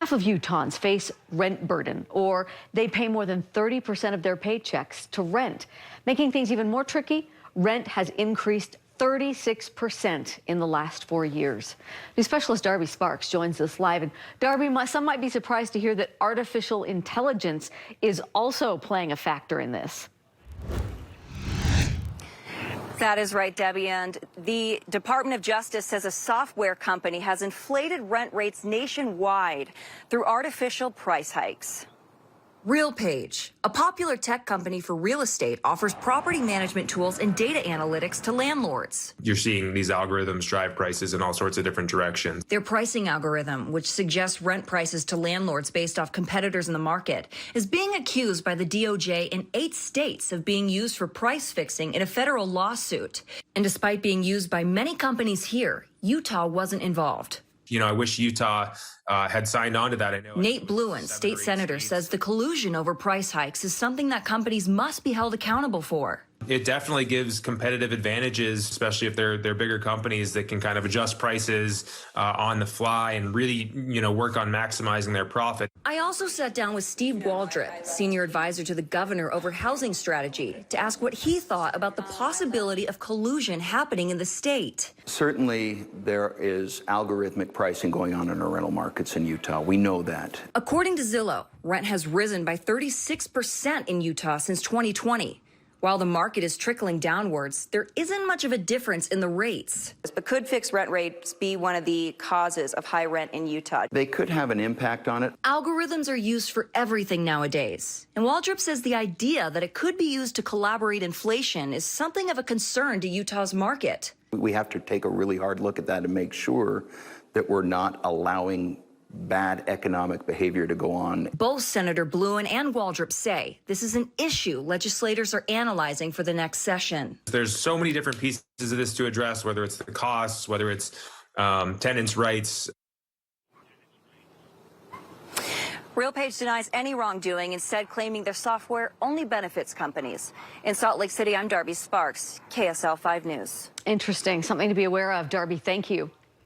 Half of Utahns face rent burden, or they pay more than 30% of their paychecks to rent. Making things even more tricky, rent has increased 36% in the last 4 years. News specialist Darby Sparks joins us live. And Darby, some might be surprised to hear that artificial intelligence is also playing a factor in this. That is right, Debbie, and the Department of Justice says a software company has inflated rent rates nationwide through artificial price hikes. RealPage, a popular tech company for real estate, offers property management tools and data analytics to landlords. You're seeing these algorithms drive prices in all sorts of different directions. Their pricing algorithm, which suggests rent prices to landlords based off competitors in the market, is being accused by the DOJ in 8 states of being used for price fixing in a federal lawsuit. And despite being used by many companies here, Utah wasn't involved. I wish Utah had signed on to that. I know Nate Bluen, state senator, says the collusion over price hikes is something that companies must be held accountable for. It definitely gives competitive advantages, especially if they're bigger companies that can kind of adjust prices on the fly and really, work on maximizing their profit. I also sat down with Steve Waldrop, senior advisor to the governor over housing strategy, to ask what he thought about the possibility of collusion happening in the state. Certainly, there is algorithmic pricing going on in our rental markets in Utah. We know that. According to Zillow, rent has risen by 36% in Utah since 2020. While the market is trickling downwards, there isn't much of a difference in the rates. But could fixed rent rates be one of the causes of high rent in Utah? They could have an impact on it. Algorithms are used for everything nowadays. And Waldrop says the idea that it could be used to collaborate inflation is something of a concern to Utah's market. We have to take a really hard look at that and make sure that we're not allowing bad economic behavior to go on. Both Senator Bluen and Waldrop say this is an issue legislators are analyzing for the next session. There's so many different pieces of this to address, whether it's the costs, whether it's tenants' rights. RealPage denies any wrongdoing, instead claiming their software only benefits companies. In Salt Lake City, I'm Darby Sparks, KSL 5 News. Interesting. Something to be aware of. Darby, thank you.